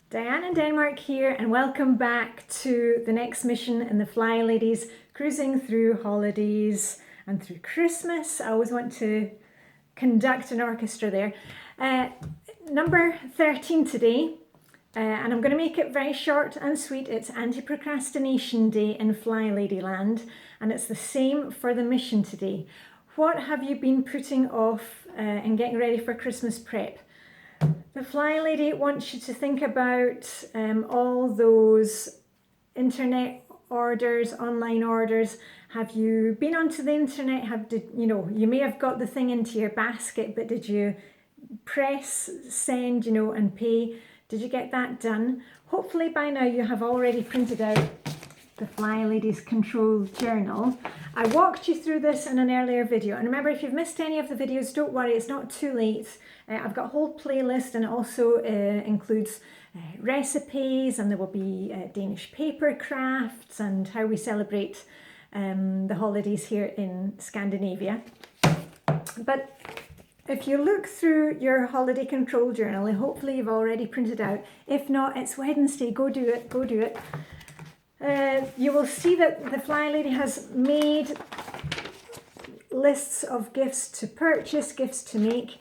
Diane in Denmark here, and welcome back to the next mission in the Flylady's cruising through holidays and through Christmas. I always want to conduct an orchestra there. Number 13 today, and I'm going to make it very short and sweet. It's Anti-Procrastination Day in Flylady land, and it's the same for the mission today. What have you been putting off in getting ready for Christmas prep? The Flylady wants you to think about all those internet orders, online orders. Have you been onto the internet? You may have got the thing into your basket, but did you press send, and pay? Did you get that done? Hopefully by now you have already printed out the Flylady's control journal. I walked you through this in an earlier video, and remember, if you've missed any of the videos, don't worry, it's not too late. I've got a whole playlist, and it also includes recipes, and there will be Danish paper crafts and how we celebrate the holidays here in Scandinavia. But if you look through your holiday control journal, hopefully you've already printed out. If not, it's Wednesday, go do it, go do it. You will see that the Flylady has made lists of gifts to purchase, gifts to make.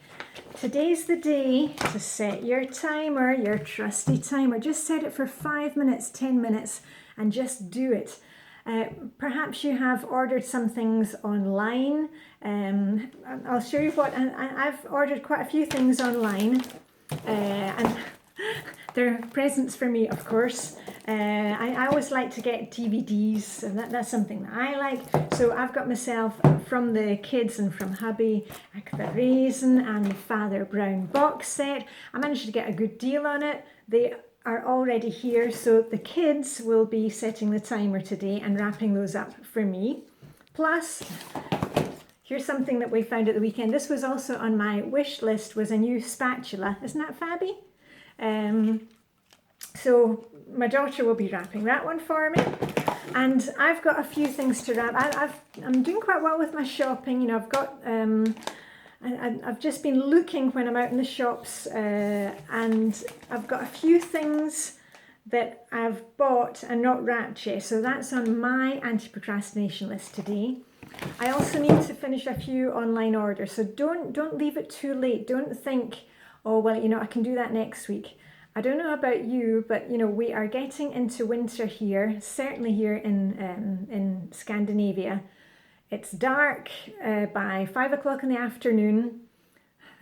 Today's the day to set your timer, your trusty timer. Just set it for 5 minutes, 10 minutes, and just do it. Perhaps you have ordered some things online. I'll show you what, and I've ordered quite a few things online, and they're presents for me, of course. I always like to get DVDs, and that's something that I like. So I've got myself, from the kids and from hubby, the Raisin and the Father Brown box set. I managed to get a good deal on it. They are already here, so the kids will be setting the timer today and wrapping those up for me. Plus, here's something that we found at the weekend. This was also on my wish list, was a new spatula. Isn't that fabby? So my daughter will be wrapping that one for me, and I've got a few things to wrap. I'm doing quite well with my shopping. I've got I've just been looking when I'm out in the shops, and I've got a few things that I've bought and not wrapped yet. So that's on my anti-procrastination list today. I also need to finish a few online orders. So don't leave it too late. Don't think, oh well, I can do that next week. I don't know about you, but we are getting into winter here, certainly here in Scandinavia. It's dark by 5 o'clock in the afternoon.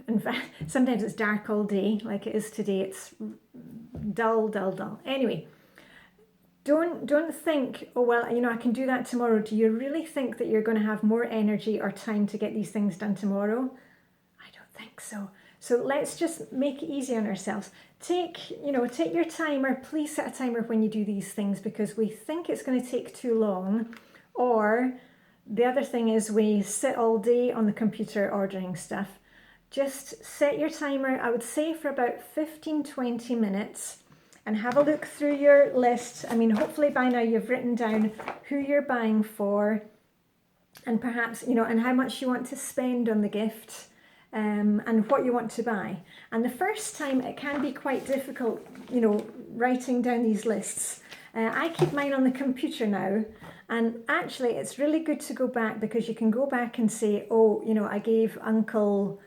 In fact, sometimes it's dark all day, like it is today. It's dull, dull, dull. Anyway, don't think, oh well, I can do that tomorrow. Do you really think that you're going to have more energy or time to get these things done tomorrow? I don't think so. So let's just make it easy on ourselves. Take your timer. Please set a timer when you do these things, because we think it's going to take too long. Or the other thing is, we sit all day on the computer ordering stuff. Just set your timer, I would say, for about 15-20 minutes, and have a look through your list. Hopefully by now you've written down who you're buying for, and perhaps, and how much you want to spend on the gift. And what you want to buy. And the first time it can be quite difficult, writing down these lists. I keep mine on the computer now, and actually it's really good to go back, because you can go back and say, oh, I gave Uncle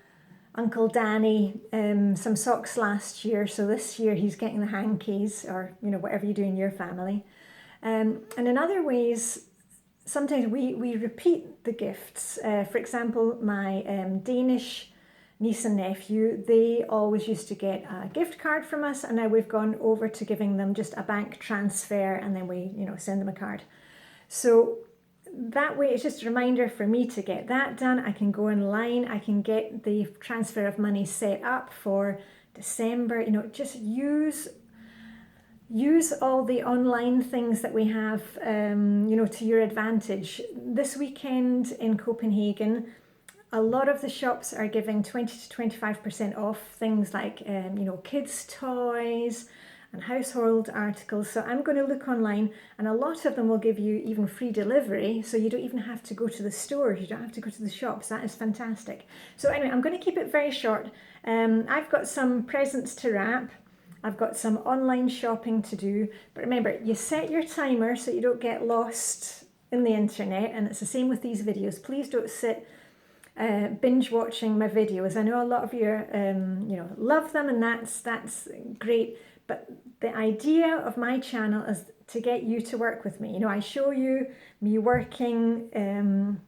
Danny some socks last year, so this year he's getting the hankies, or whatever you do in your family. And in other ways, sometimes we repeat the gifts. For example, my Danish niece and nephew, they always used to get a gift card from us, and now we've gone over to giving them just a bank transfer, and then we send them a card. So that way it's just a reminder for me to get that done. I can go online, I can get the transfer of money set up for December. Just use all the online things that we have to your advantage. This weekend in Copenhagen, a lot of the shops are giving 20 to 25% off things like kids' toys and household articles. So I'm going to look online, and a lot of them will give you even free delivery, so you don't even have to go to the stores, you don't have to go to the shops. That is fantastic. So anyway, I'm going to keep it very short. I've got some presents to wrap. I've got some online shopping to do. But remember, you set your timer so you don't get lost in the internet, and it's the same with these videos. Please don't sit binge watching my videos. I know a lot of you, love them, and that's great. But the idea of my channel is to get you to work with me. I show you me working.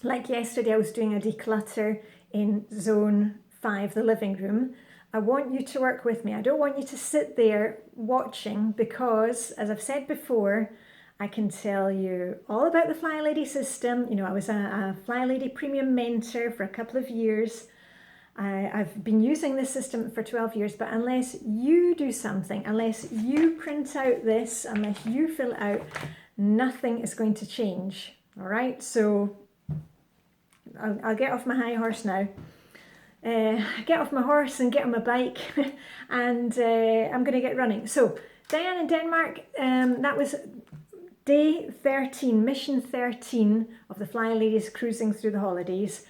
Like yesterday, I was doing a declutter in zone 5, the living room. I want you to work with me. I don't want you to sit there watching, because, as I've said before, I can tell you all about the Flylady system. I was a Flylady premium mentor for a couple of years. I've been using this system for 12 years, but unless you do something, unless you print out this, unless you fill it out, nothing is going to change. All right, so I'll get off my high horse now. Get off my horse and get on my bike, and I'm going to get running. So Diane in Denmark, that was day 13, mission 13 of the Flyladies cruising through the holidays.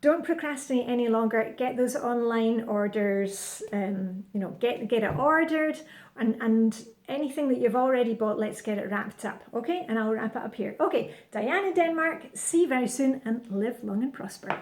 Don't procrastinate any longer. Get those online orders, get it ordered, and anything that you've already bought, let's get it wrapped up, okay? And I'll wrap it up here. Okay, Diane in Denmark, see you very soon, and live long and prosper.